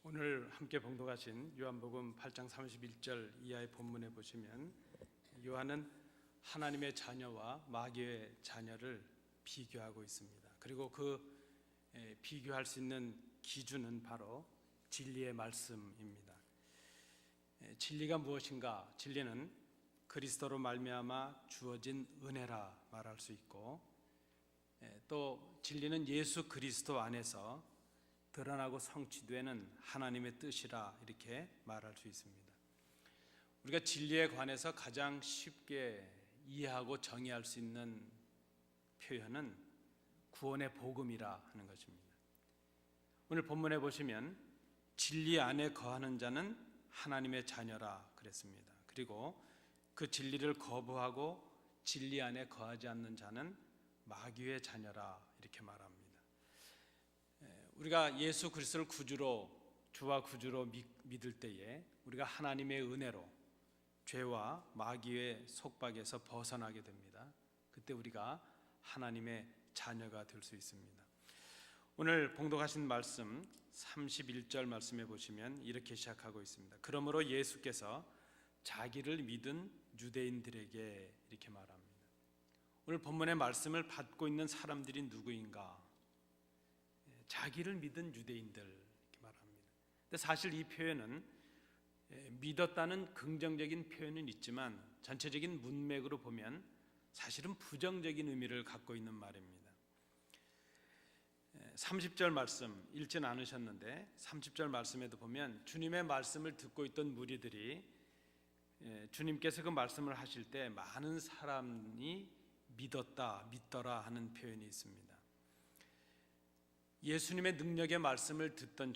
오늘 함께 봉독하신 요한복음 8장 31절 이하의 본문에 보시면 요한은 하나님의 자녀와 마귀의 자녀를 비교하고 있습니다. 그리고 비교할 수 있는 기준은 바로 진리의 말씀입니다. 진리가 무엇인가? 진리는 그리스도로 말미암아 주어진 은혜라 말할 수 있고, 또 진리는 예수 그리스도 안에서 드러나고 성취되는 하나님의 뜻이라 이렇게 말할 수 있습니다. 우리가 진리에 관해서 가장 쉽게 이해하고 정의할 수 있는 표현은 구원의 복음이라 하는 것입니다. 오늘 본문에 보시면 진리 안에 거하는 자는 하나님의 자녀라 그랬습니다. 그리고 그 진리를 거부하고 진리 안에 거하지 않는 자는 마귀의 자녀라 이렇게 말합니다. 우리가 예수 그리스도를 주와 구주로 믿을 때에 우리가 하나님의 은혜로 죄와 마귀의 속박에서 벗어나게 됩니다. 그때 우리가 하나님의 자녀가 될 수 있습니다. 오늘 봉독하신 말씀 31절 말씀에 보시면 이렇게 시작하고 있습니다. 그러므로 예수께서 자기를 믿은 유대인들에게 이렇게 말합니다. 오늘 본문의 말씀을 받고 있는 사람들이 누구인가? 자기를 믿은 유대인들 이렇게 말합니다. 근데 사실 이 표현은 믿었다는 긍정적인 표현은 있지만 전체적인 문맥으로 보면 사실은 부정적인 의미를 갖고 있는 말입니다. 30절 말씀 읽진 않으셨는데 30절 말씀에도 보면 주님의 말씀을 듣고 있던 무리들이 주님께서 그 말씀을 하실 때 많은 사람이 믿더라 하는 표현이 있습니다. 예수님의 능력의 말씀을 듣던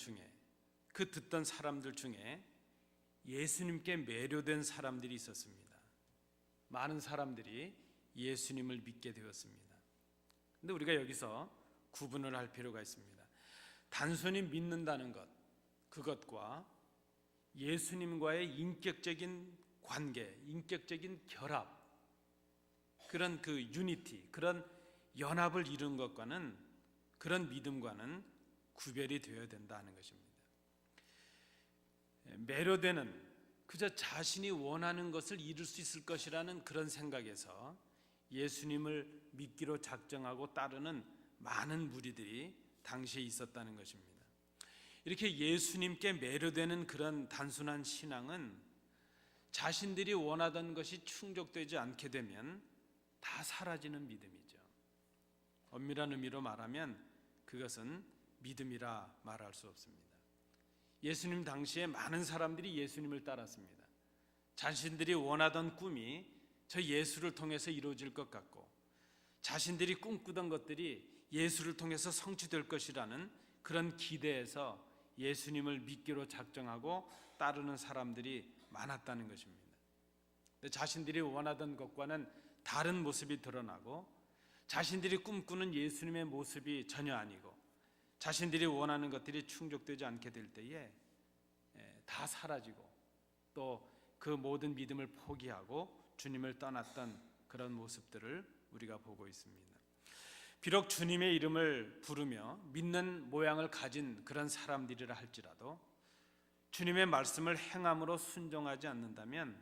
사람들 중에 예수님께 매료된 사람들이 있었습니다. 많은 사람들이 예수님을 믿게 되었습니다. 그런데 우리가 여기서 구분을 할 필요가 있습니다. 단순히 믿는다는 것, 그것과 예수님과의 인격적인 관계, 인격적인 결합, 그런 유니티, 그런 연합을 이룬 것과는, 그런 믿음과는 구별이 되어야 된다는 것입니다. 매료되는, 그저 자신이 원하는 것을 이룰 수 있을 것이라는 그런 생각에서 예수님을 믿기로 작정하고 따르는 많은 무리들이 당시에 있었다는 것입니다. 이렇게 예수님께 매료되는 그런 단순한 신앙은 자신들이 원하던 것이 충족되지 않게 되면 다 사라지는 믿음이죠. 엄밀한 의미로 말하면 그것은 믿음이라 말할 수 없습니다. 예수님 당시에 많은 사람들이 예수님을 따랐습니다. 자신들이 원하던 꿈이 저 예수를 통해서 이루어질 것 같고, 자신들이 꿈꾸던 것들이 예수를 통해서 성취될 것이라는 그런 기대에서 예수님을 믿기로 작정하고 따르는 사람들이 많았다는 것입니다. 자신들이 원하던 것과는 다른 모습이 드러나고, 자신들이 꿈꾸는 예수님의 모습이 전혀 아니고, 자신들이 원하는 것들이 충족되지 않게 될 때에 다 사라지고 또 그 모든 믿음을 포기하고 주님을 떠났던 그런 모습들을 우리가 보고 있습니다. 비록 주님의 이름을 부르며 믿는 모양을 가진 그런 사람들이라 할지라도 주님의 말씀을 행함으로 순종하지 않는다면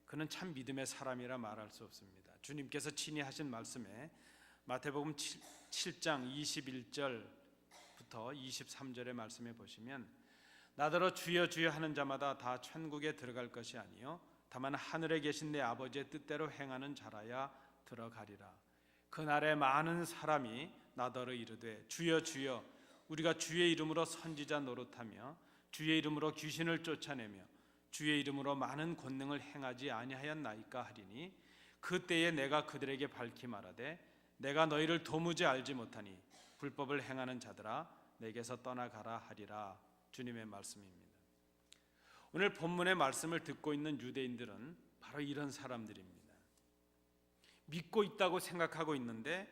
그는 참 믿음의 사람이라 말할 수 없습니다. 주님께서 친히 하신 말씀에 마태복음 7장 21절부터 23절의 말씀에 보시면 나더러 주여 주여 하는 자마다 다 천국에 들어갈 것이 아니요 다만 하늘에 계신 내 아버지의 뜻대로 행하는 자라야 들어가리라. 그날에 많은 사람이 나더러 이르되 주여 주여 우리가 주의 이름으로 선지자 노릇하며 주의 이름으로 귀신을 쫓아내며 주의 이름으로 많은 권능을 행하지 아니하였나이까 하리니 그때에 내가 그들에게 밝히 말하되 내가 너희를 도무지 알지 못하니 불법을 행하는 자들아 내게서 떠나가라 하리라. 주님의 말씀입니다. 오늘 본문의 말씀을 듣고 있는 유대인들은 바로 이런 사람들입니다. 믿고 있다고 생각하고 있는데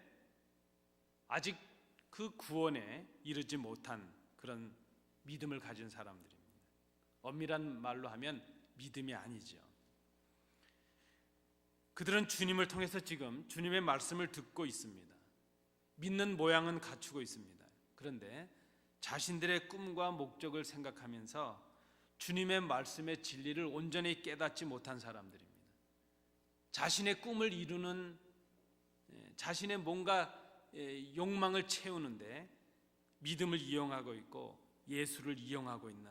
아직 그 구원에 이르지 못한 그런 믿음을 가진 사람들입니다. 엄밀한 말로 하면 믿음이 아니죠. 그들은 주님을 통해서 지금 주님의 말씀을 듣고 있습니다. 믿는 모양은 갖추고 있습니다. 그런데 자신들의 꿈과 목적을 생각하면서 주님의 말씀의 진리를 온전히 깨닫지 못한 사람들입니다. 자신의 꿈을 이루는, 자신의 뭔가 욕망을 채우는데 믿음을 이용하고 있고 예수를 이용하고 있는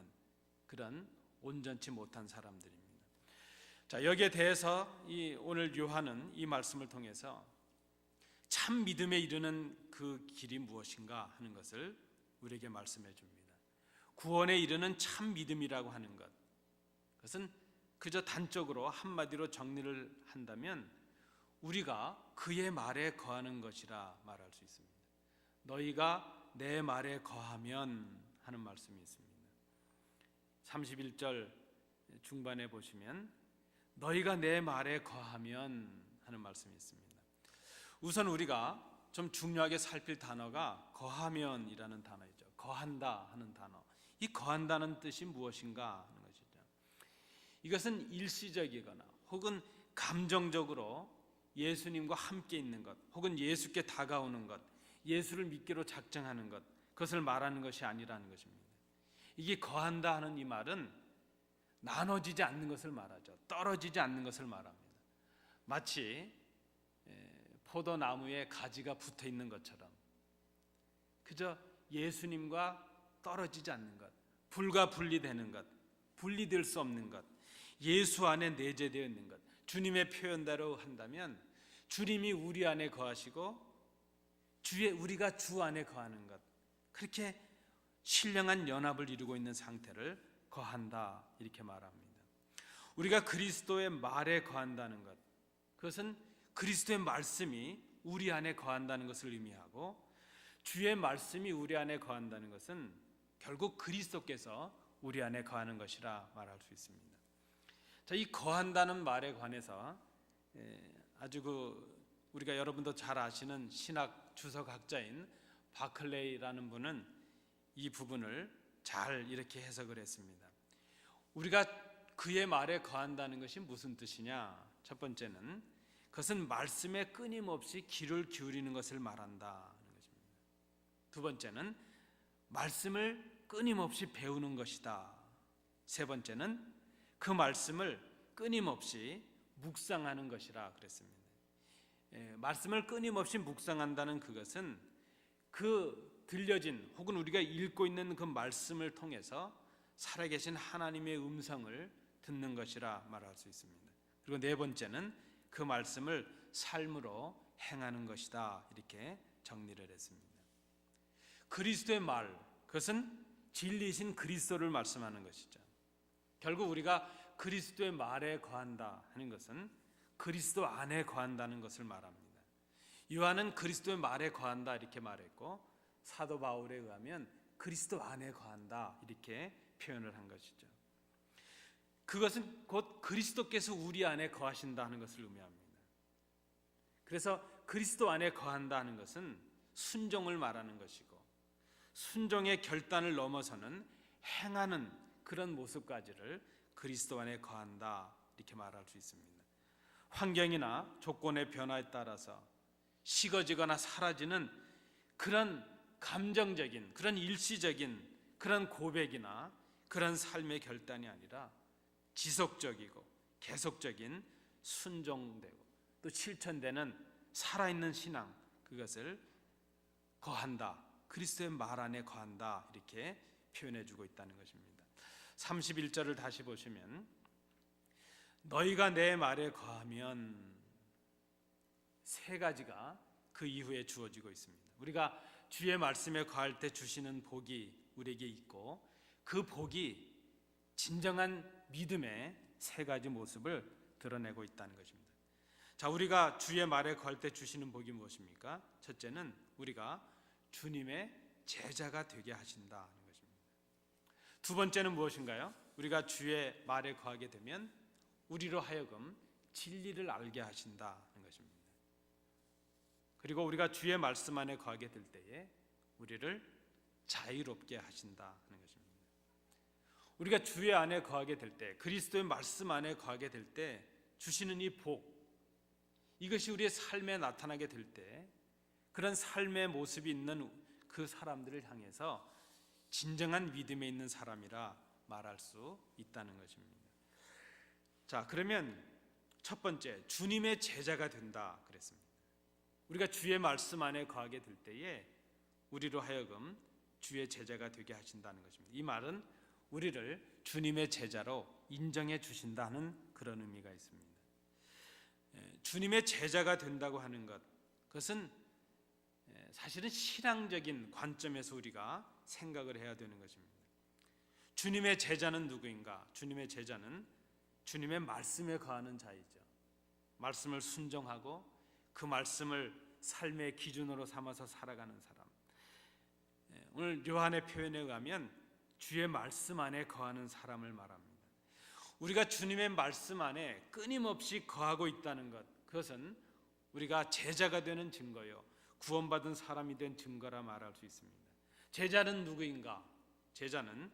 그런 온전치 못한 사람들입니다. 자, 여기에 대해서 오늘 요한은 이 말씀을 통해서 참 믿음에 이르는 그 길이 무엇인가 하는 것을 우리에게 말씀해 줍니다. 구원에 이르는 참 믿음이라고 하는 것, 그것은 그저 단적으로 한마디로 정리를 한다면 우리가 그의 말에 거하는 것이라 말할 수 있습니다. 너희가 내 말에 거하면 하는 말씀이 있습니다. 31절 중반에 보시면 너희가 내 말에 거하면 하는 말씀이 있습니다. 우선 우리가 좀 중요하게 살필 단어가 거하면이라는 단어이죠. 거한다 하는 단어. 이 거한다는 뜻이 무엇인가 하는 것이죠. 이것은 일시적이거나 혹은 감정적으로 예수님과 함께 있는 것, 혹은 예수께 다가오는 것, 예수를 믿기로 작정하는 것, 그것을 말하는 것이 아니라는 것입니다. 이게 거한다 하는 이 말은 나눠지지 않는 것을 말하죠. 떨어지지 않는 것을 말합니다. 마치 포도나무에 가지가 붙어 있는 것처럼 그저 예수님과 떨어지지 않는 것, 불과 분리되는 것, 분리될 수 없는 것, 예수 안에 내재되어 있는 것, 주님의 표현대로 한다면 주님이 우리 안에 거하시고 우리가 주 안에 거하는 것, 그렇게 신령한 연합을 이루고 있는 상태를 거한다 이렇게 말합니다. 우리가 그리스도의 말에 거한다는 것, 그것은 그리스도의 말씀이 우리 안에 거한다는 것을 의미하고, 주의 말씀이 우리 안에 거한다는 것은 결국 그리스도께서 우리 안에 거하는 것이라 말할 수 있습니다. 자, 이 거한다는 말에 관해서 아주 우리가 여러분도 잘 아시는 신학 주석학자인 바클레이라는 분은 이 부분을 잘 이렇게 해석을 했습니다. 우리가 그의 말에 거한다는 것이 무슨 뜻이냐? 첫 번째는 그것은 말씀에 끊임없이 귀를 기울이는 것을 말한다는 것입니다. 두 번째는 말씀을 끊임없이 배우는 것이다. 세 번째는 그 말씀을 끊임없이 묵상하는 것이라 그랬습니다. 말씀을 끊임없이 묵상한다는 그것은 그 들려진 혹은 우리가 읽고 있는 그 말씀을 통해서 살아계신 하나님의 음성을 듣는 것이라 말할 수 있습니다. 그리고 네 번째는 그 말씀을 삶으로 행하는 것이다 이렇게 정리를 했습니다. 그리스도의 말, 그것은 진리이신 그리스도를 말씀하는 것이죠. 결국 우리가 그리스도의 말에 거한다 하는 것은 그리스도 안에 거한다는 것을 말합니다. 요한은 그리스도의 말에 거한다 이렇게 말했고, 사도 바울에 의하면 그리스도 안에 거한다 이렇게 표현을 한 것이죠. 그것은 곧 그리스도께서 우리 안에 거하신다 하는 것을 의미합니다. 그래서 그리스도 안에 거한다 하는 것은 순종을 말하는 것이고, 순종의 결단을 넘어서는 행하는 그런 모습까지를 그리스도 안에 거한다 이렇게 말할 수 있습니다. 환경이나 조건의 변화에 따라서 식어지거나 사라지는 그런 감정적인, 그런 일시적인 그런 고백이나 그런 삶의 결단이 아니라 지속적이고 계속적인 순종되고 또 실천되는 살아있는 신앙, 그것을 거한다, 그리스도의 말 안에 거한다 이렇게 표현해 주고 있다는 것입니다. 31절을 다시 보시면 너희가 내 말에 거하면, 세 가지가 그 이후에 주어지고 있습니다. 우리가 주의 말씀에 거할 때 주시는 복이 우리에게 있고, 그 복이 진정한 믿음의 세 가지 모습을 드러내고 있다는 것입니다. 자, 우리가 주의 말에 거할 때 주시는 복이 무엇입니까? 첫째는 우리가 주님의 제자가 되게 하신다는 것입니다. 두 번째는 무엇인가요? 우리가 주의 말에 거하게 되면 우리로 하여금 진리를 알게 하신다는 것입니다. 그리고 우리가 주의 말씀 안에 거하게 될 때에 우리를 자유롭게 하신다는 것입니다. 우리가 주의 안에 거하게 될 때, 그리스도의 말씀 안에 거하게 될 때 주시는 이 복, 이것이 우리의 삶에 나타나게 될 때 그런 삶의 모습이 있는 그 사람들을 향해서 진정한 믿음에 있는 사람이라 말할 수 있다는 것입니다. 자, 그러면 첫 번째, 주님의 제자가 된다 그랬습니다. 우리가 주의 말씀 안에 거하게 될 때에 우리로 하여금 주의 제자가 되게 하신다는 것입니다. 이 말은 우리를 주님의 제자로 인정해 주신다는 그런 의미가 있습니다. 주님의 제자가 된다고 하는 것, 그것은 사실은 신앙적인 관점에서 우리가 생각을 해야 되는 것입니다. 주님의 제자는 누구인가? 주님의 제자는 주님의 말씀에 거하는 자이죠. 말씀을 순종하고 그 말씀을 삶의 기준으로 삼아서 살아가는 사람. 오늘 요한의 표현에 의하면 주의 말씀 안에 거하는 사람을 말합니다. 우리가 주님의 말씀 안에 끊임없이 거하고 있다는 것, 그것은 우리가 제자가 되는 증거요, 구원받은 사람이 된 증거라 말할 수 있습니다. 제자는 누구인가? 제자는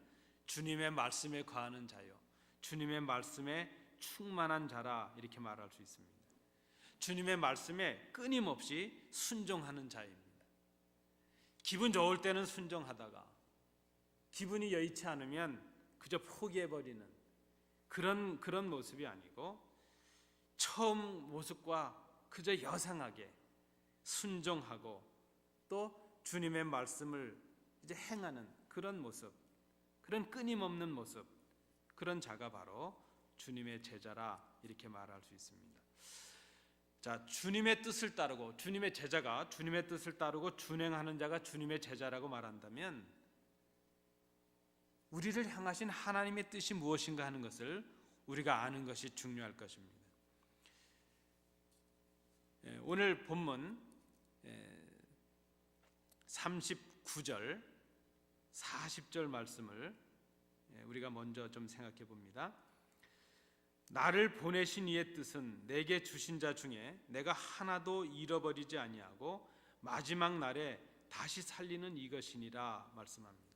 주님의 말씀에 거하는 자요, 주님의 말씀에 충만한 자라 이렇게 말할 수 있습니다. 주님의 말씀에 끊임없이 순종하는 자입니다. 기분 좋을 때는 순종하다가 기분이 여의치 않으면 그저 포기해버리는 그런 모습이 아니고, 처음 모습과 그저 여상하게 순종하고 또 주님의 말씀을 이제 행하는 그런 모습, 그런 끊임없는 모습, 그런 자가 바로 주님의 제자라 이렇게 말할 수 있습니다. 자, 주님의 뜻을 따르고, 주님의 제자가 주님의 뜻을 따르고 준행하는 자가 주님의 제자라고 말한다면 우리를 향하신 하나님의 뜻이 무엇인가 하는 것을 우리가 아는 것이 중요할 것입니다. 오늘 본문 39절 40절 말씀을 우리가 먼저 좀 생각해 봅니다. 나를 보내신 이의 뜻은 내게 주신 자 중에 내가 하나도 잃어버리지 아니하고 마지막 날에 다시 살리는 이것이니라 말씀합니다.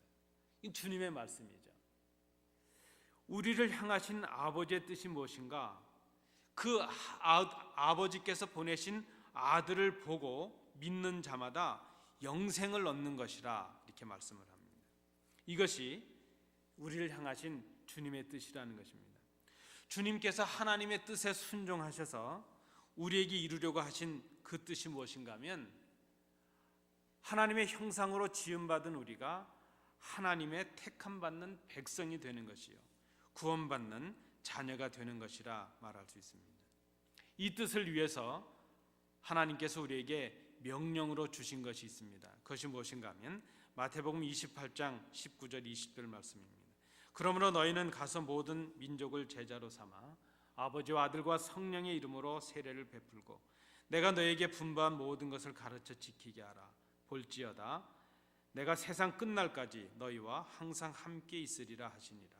이 주님의 말씀이죠. 우리를 향하신 아버지의 뜻이 무엇인가? 그 아버지께서 보내신 아들을 보고 믿는 자마다 영생을 얻는 것이라 이렇게 말씀을 합니다. 이것이 우리를 향하신 주님의 뜻이라는 것입니다. 주님께서 하나님의 뜻에 순종하셔서 우리에게 이루려고 하신 그 뜻이 무엇인가 하면, 하나님의 형상으로 지음받은 우리가 하나님의 택함받는 백성이 되는 것이요, 구원받는 자녀가 되는 것이라 말할 수 있습니다. 이 뜻을 위해서 하나님께서 우리에게 명령으로 주신 것이 있습니다. 그것이 무엇인가 하면 마태복음 28장 19절 20절 말씀입니다. 그러므로 너희는 가서 모든 민족을 제자로 삼아 아버지와 아들과 성령의 이름으로 세례를 베풀고 내가 너희에게 분부한 모든 것을 가르쳐 지키게 하라. 볼지어다 내가 세상 끝날까지 너희와 항상 함께 있으리라 하시니라.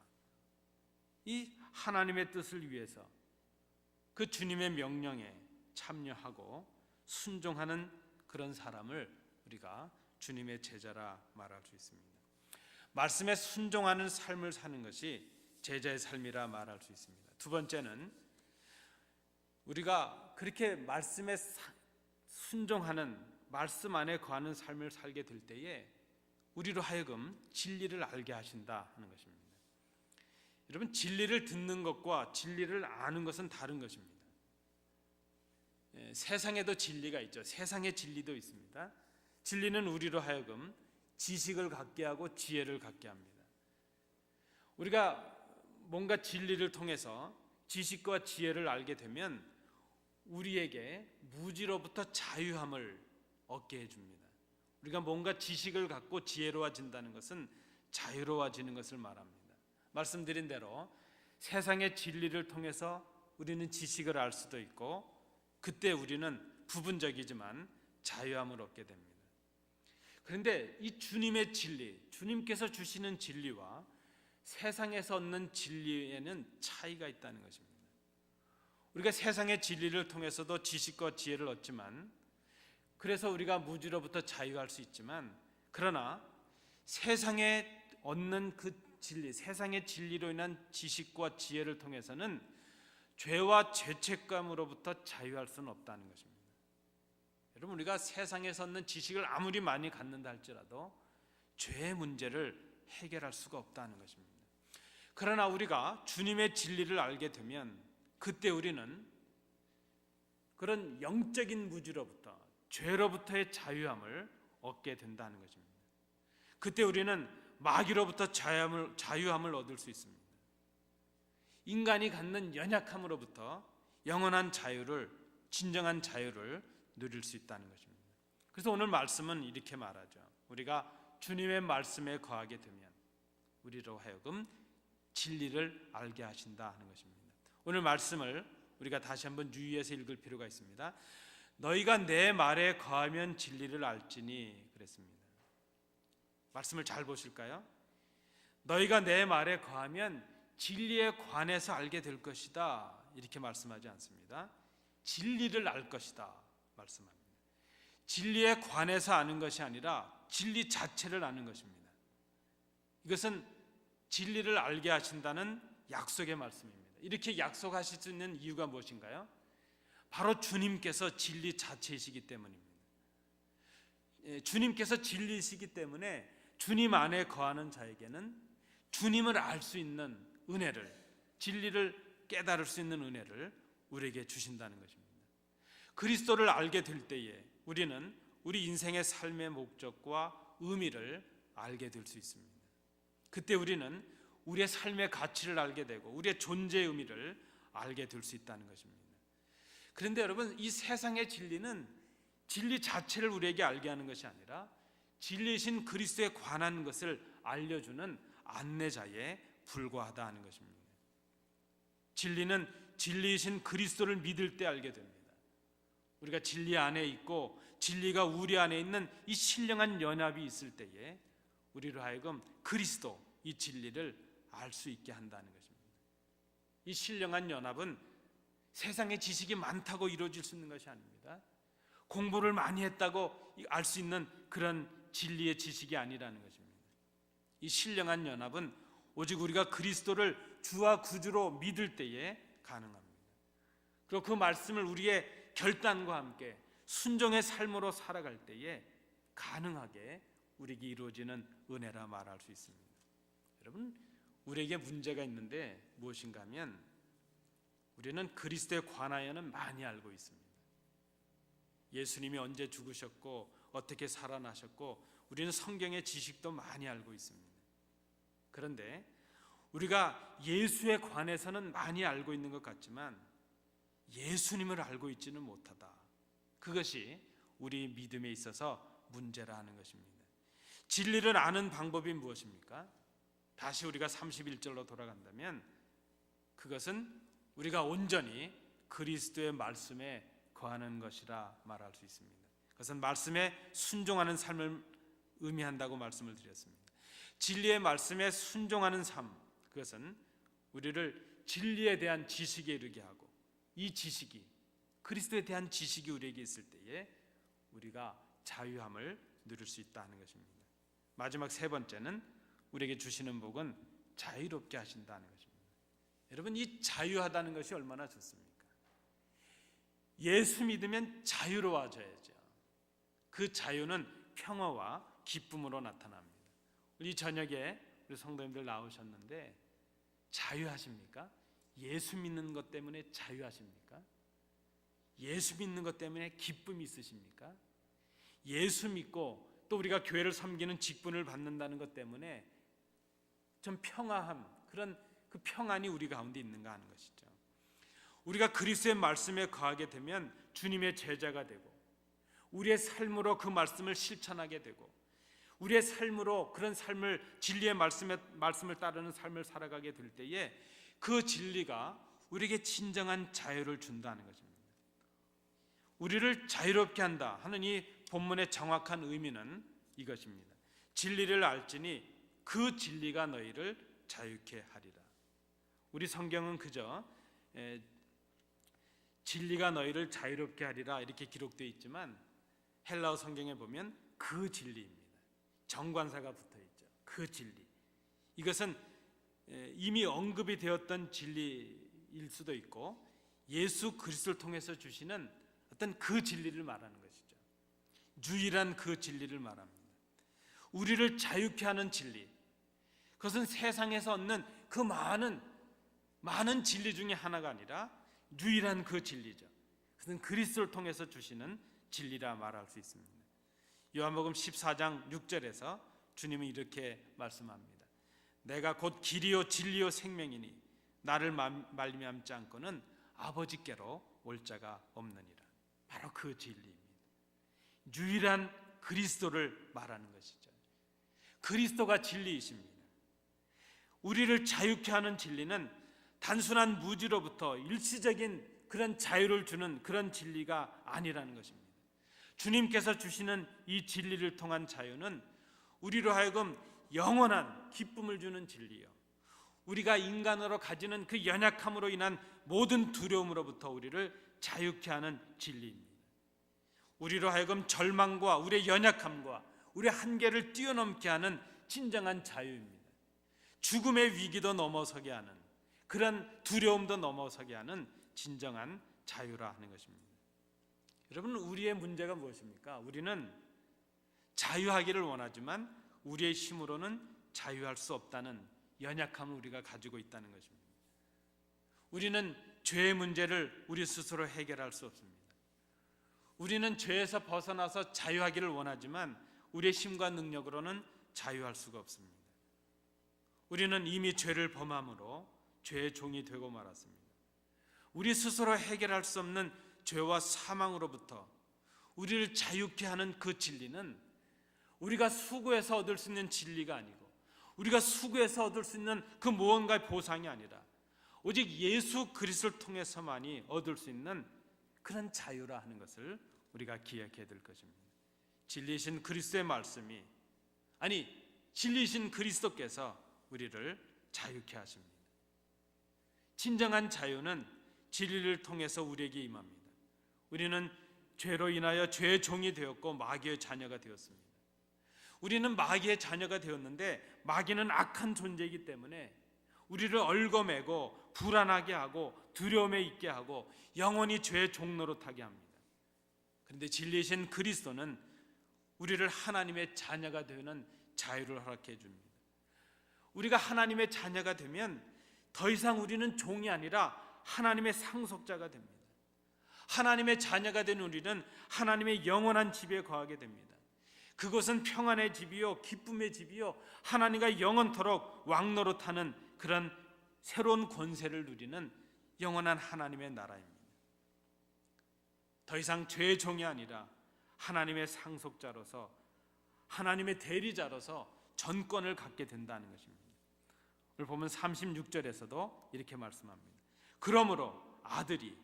이 하나님의 뜻을 위해서 그 주님의 명령에 참여하고 순종하는 그런 사람을 우리가 주님의 제자라 말할 수 있습니다. 말씀에 순종하는 삶을 사는 것이 제자의 삶이라 말할 수 있습니다. 두 번째는 우리가 그렇게 말씀에 순종하는, 말씀 안에 거하는 삶을 살게 될 때에 우리로 하여금 진리를 알게 하신다 하는 것입니다. 여러분, 진리를 듣는 것과 진리를 아는 것은 다른 것입니다. 세상에도 진리가 있죠. 세상의 진리도 있습니다. 진리는 우리로 하여금 지식을 갖게 하고 지혜를 갖게 합니다. 우리가 뭔가 진리를 통해서 지식과 지혜를 알게 되면 우리에게 무지로부터 자유함을 얻게 해줍니다. 우리가 뭔가 지식을 갖고 지혜로워진다는 것은 자유로워지는 것을 말합니다. 말씀드린 대로 세상의 진리를 통해서 우리는 지식을 알 수도 있고, 그때 우리는 부분적이지만 자유함을 얻게 됩니다. 그런데 이 주님의 진리, 주님께서 주시는 진리와 세상에서 얻는 진리에는 차이가 있다는 것입니다. 우리가 세상의 진리를 통해서도 지식과 지혜를 얻지만, 그래서 우리가 무지로부터 자유할 수 있지만, 그러나 세상에 얻는 그 진리, 세상의 진리로 인한 지식과 지혜를 통해서는 죄와 죄책감으로부터 자유할 수는 없다는 것입니다. 여러분, 우리가 세상에서 얻는 지식을 아무리 많이 갖는다 할지라도 죄의 문제를 해결할 수가 없다는 것입니다. 그러나 우리가 주님의 진리를 알게 되면 그때 우리는 그런 영적인 무지로부터, 죄로부터의 자유함을 얻게 된다는 것입니다. 그때 우리는 마귀로부터 자유함을 얻을 수 있습니다. 인간이 갖는 연약함으로부터 영원한 자유를, 진정한 자유를 누릴 수 있다는 것입니다. 그래서 오늘 말씀은 이렇게 말하죠. 우리가 주님의 말씀에 거하게 되면 우리로 하여금 진리를 알게 하신다 하는 것입니다. 오늘 말씀을 우리가 다시 한번 유의해서 읽을 필요가 있습니다. 너희가 내 말에 거하면 진리를 알지니 그랬습니다. 말씀을 잘 보실까요? 너희가 내 말에 거하면 진리에 관해서 알게 될 것이다 이렇게 말씀하지 않습니다. 진리를 알 것이다 말씀합니다. 진리에 관해서 아는 것이 아니라 진리 자체를 아는 것입니다. 이것은 진리를 알게 하신다는 약속의 말씀입니다. 이렇게 약속하실 수 있는 이유가 무엇인가요? 바로 주님께서 진리 자체이시기 때문입니다. 주님께서 진리이시기 때문에 주님 안에 거하는 자에게는 주님을 알 수 있는 은혜를, 진리를 깨달을 수 있는 은혜를 우리에게 주신다는 것입니다. 그리스도를 알게 될 때에 우리는 우리 인생의 삶의 목적과 의미를 알게 될 수 있습니다. 그때 우리는 우리의 삶의 가치를 알게 되고 우리의 존재의 의미를 알게 될 수 있다는 것입니다. 그런데 여러분, 이 세상의 진리는 진리 자체를 우리에게 알게 하는 것이 아니라 진리이신 그리스도에 관한 것을 알려주는 안내자에 불과하다 하는 것입니다. 진리는 진리이신 그리스도를 믿을 때 알게 됩니다. 우리가 진리 안에 있고 진리가 우리 안에 있는 이 신령한 연합이 있을 때에 우리로 하여금 그리스도, 이 진리를 알 수 있게 한다는 것입니다. 이 신령한 연합은 세상의 지식이 많다고 이루어질 수 있는 것이 아닙니다. 공부를 많이 했다고 알 수 있는 그런 진리의 지식이 아니라는 것입니다. 이 신령한 연합은 오직 우리가 그리스도를 주와 구주로 믿을 때에 가능합니다. 그리고 그 말씀을 우리의 결단과 함께 순종의 삶으로 살아갈 때에 가능하게 우리에게 이루어지는 은혜라 말할 수 있습니다. 여러분, 우리에게 문제가 있는데 무엇인가 하면 우리는 그리스도에 관하여는 많이 알고 있습니다. 예수님이 언제 죽으셨고 어떻게 살아나셨고 우리는 성경의 지식도 많이 알고 있습니다. 그런데 우리가 예수에 관해서는 많이 알고 있는 것 같지만 예수님을 알고 있지는 못하다. 그것이 우리 믿음에 있어서 문제라 하는 것입니다. 진리를 아는 방법이 무엇입니까? 다시 우리가 31절로 돌아간다면 그것은 우리가 온전히 그리스도의 말씀에 거하는 것이라 말할 수 있습니다. 그것은 말씀에 순종하는 삶을 의미한다고 말씀을 드렸습니다. 진리의 말씀에 순종하는 삶, 그것은 우리를 진리에 대한 지식에 이르게 하고 이 지식이, 그리스도에 대한 지식이 우리에게 있을 때에 우리가 자유함을 누릴 수 있다는 것입니다. 마지막 세 번째는 우리에게 주시는 복은 자유롭게 하신다는 것입니다. 여러분, 이 자유하다는 것이 얼마나 좋습니까? 예수 믿으면 자유로워져야죠. 그 자유는 평화와 기쁨으로 나타납니다. 우리 저녁에 우리 성도님들 나오셨는데 자유하십니까? 예수 믿는 것 때문에 자유하십니까? 예수 믿는 것 때문에 기쁨이 있으십니까? 예수 믿고 또 우리가 교회를 섬기는 직분을 받는다는 것 때문에 좀 평화함, 그런 그 평안이 우리 가운데 있는가 하는 것이죠. 우리가 그리스도의 말씀에 거하게 되면 주님의 제자가 되고 우리의 삶으로 그 말씀을 실천하게 되고 우리의 삶으로 그런 삶을, 진리의 말씀을 따르는 삶을 살아가게 될 때에 그 진리가 우리에게 진정한 자유를 준다는 것입니다. 우리를 자유롭게 한다 하는 이 본문의 정확한 의미는 이것입니다. 진리를 알지니 그 진리가 너희를 자유케 하리라. 우리 성경은 그저 진리가 너희를 자유롭게 하리라 이렇게 기록되어 있지만 헬라어 성경에 보면 그 진리입니다. 정관사가 붙어 있죠. 그 진리. 이것은 이미 언급이 되었던 진리일 수도 있고 예수 그리스도를 통해서 주시는 어떤 그 진리를 말하는 것이죠. 유일한 그 진리를 말합니다. 우리를 자유케 하는 진리, 그것은 세상에서 얻는 그 많은 진리 중에 하나가 아니라 유일한 그 진리죠. 그것은 그리스도를 통해서 주시는 진리라 말할 수 있습니다. 요한복음 14장 6절에서 주님은 이렇게 말씀합니다. 내가 곧 길이요 진리요 생명이니 나를 말미암지 않고는 아버지께로 올 자가 없느니라. 바로 그 진리입니다. 유일한 그리스도를 말하는 것이죠. 그리스도가 진리이십니다. 우리를 자유케 하는 진리는 단순한 무지로부터 일시적인 그런 자유를 주는 그런 진리가 아니라는 것입니다. 주님께서 주시는 이 진리를 통한 자유는 우리로 하여금 영원한 기쁨을 주는 진리요, 우리가 인간으로 가지는 그 연약함으로 인한 모든 두려움으로부터 우리를 자유케 하는 진리입니다. 우리로 하여금 절망과 우리의 연약함과 우리의 한계를 뛰어넘게 하는 진정한 자유입니다. 죽음의 위기도 넘어서게 하는, 그런 두려움도 넘어서게 하는 진정한 자유라 하는 것입니다. 여러분, 우리의 문제가 무엇입니까? 우리는 자유하기를 원하지만 우리의 힘으로는 자유할 수 없다는 연약함을 우리가 가지고 있다는 것입니다. 우리는 죄의 문제를 우리 스스로 해결할 수 없습니다. 우리는 죄에서 벗어나서 자유하기를 원하지만 우리의 힘과 능력으로는 자유할 수가 없습니다. 우리는 이미 죄를 범함으로 죄의 종이 되고 말았습니다. 우리 스스로 해결할 수 없는 죄와 사망으로부터 우리를 자유케 하는 그 진리는 우리가 수고해서 얻을 수 있는 진리가 아니고 우리가 수고해서 얻을 수 있는 그 무언가의 보상이 아니라 오직 예수 그리스도를 통해서만이 얻을 수 있는 그런 자유라 하는 것을 우리가 기억해야 될 것입니다. 진리이신 그리스도의 말씀이, 아니 진리이신 그리스도께서 우리를 자유케 하십니다. 진정한 자유는 진리를 통해서 우리에게 임합니다. 우리는 죄로 인하여 죄의 종이 되었고 마귀의 자녀가 되었습니다. 우리는 마귀의 자녀가 되었는데 마귀는 악한 존재이기 때문에 우리를 얽어매고 불안하게 하고 두려움에 있게 하고 영원히 죄의 종로로 타게 합니다. 그런데 진리이신 그리스도는 우리를 하나님의 자녀가 되는 자유를 허락해 줍니다. 우리가 하나님의 자녀가 되면 더 이상 우리는 종이 아니라 하나님의 상속자가 됩니다. 하나님의 자녀가 된 우리는 하나님의 영원한 집에 거하게 됩니다. 그것은 평안의 집이요 기쁨의 집이요 하나님과 영원토록 왕노릇하는 그런 새로운 권세를 누리는 영원한 하나님의 나라입니다. 더 이상 죄의 종이 아니라 하나님의 상속자로서, 하나님의 대리자로서 전권을 갖게 된다는 것입니다. 오늘 보면 36절에서도 이렇게 말씀합니다. 그러므로 아들이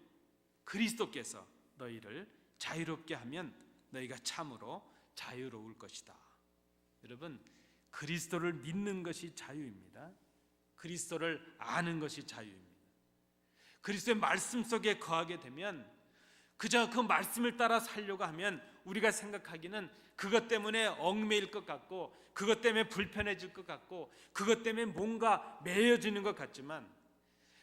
그리스도께서 너희를 자유롭게 하면 너희가 참으로 자유로울 것이다. 여러분, 그리스도를 믿는 것이 자유입니다. 그리스도를 아는 것이 자유입니다. 그리스도의 말씀 속에 거하게 되면, 그저 그 말씀을 따라 살려고 하면 우리가 생각하기는 그것 때문에 얽매일 것 같고 그것 때문에 불편해질 것 같고 그것 때문에 뭔가 매여지는 것 같지만,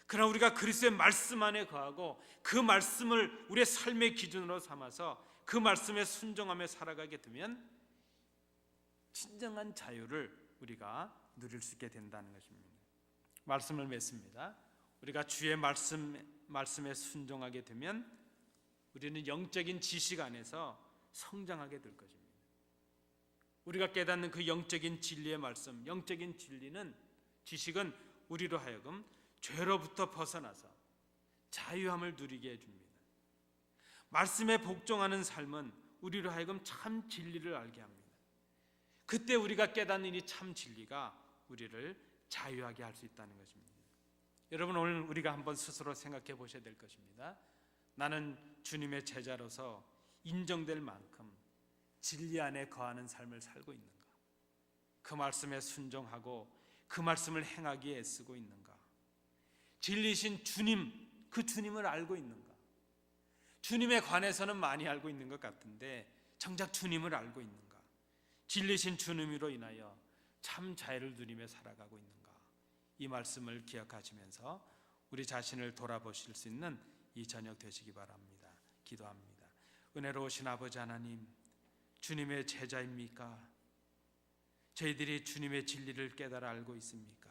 그러나 우리가 그리스도의 말씀 안에 거하고 그 말씀을 우리의 삶의 기준으로 삼아서 그 말씀에 순종하며 살아가게 되면 진정한 자유를 우리가 누릴 수 있게 된다는 것입니다. 말씀을 맺습니다. 우리가 주의 말씀에 순종하게 되면 우리는 영적인 지식 안에서 성장하게 될 것입니다. 우리가 깨닫는 그 영적인 진리의 말씀, 영적인 진리는, 지식은 우리로 하여금 죄로부터 벗어나서 자유함을 누리게 해줍니다. 말씀에 복종하는 삶은 우리로 하여금 참 진리를 알게 합니다. 그때 우리가 깨닫는 이 참 진리가 우리를 자유하게 할 수 있다는 것입니다. 여러분, 오늘 우리가 한번 스스로 생각해 보셔야 될 것입니다. 나는 주님의 제자로서 인정될 만큼 진리 안에 거하는 삶을 살고 있는가? 그 말씀에 순종하고 그 말씀을 행하기에 애쓰고 있는가? 진리신 주님, 그 주님을 알고 있는가? 주님에 관해서는 많이 알고 있는 것 같은데 정작 주님을 알고 있는가? 진리신 주님으로 인하여 참 자유를 누리며 살아가고 있는가? 이 말씀을 기억하시면서 우리 자신을 돌아보실 수 있는 이 저녁 되시기 바랍니다. 기도합니다. 은혜로우신 아버지 하나님, 주님의 제자입니까? 저희들이 주님의 진리를 깨달아 알고 있습니까?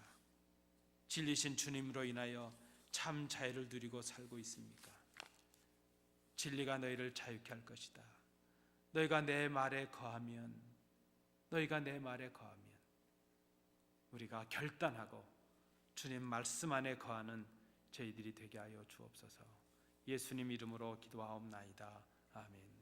진리신 주님으로 인하여 참 자유를 누리고 살고 있습니까? 진리가 너희를 자유케 할 것이다. 너희가 내 말에 거하면 우리가 결단하고 주님 말씀 안에 거하는 저희들이 되게 하여 주옵소서. 예수님 이름으로 기도하옵나이다. 아멘.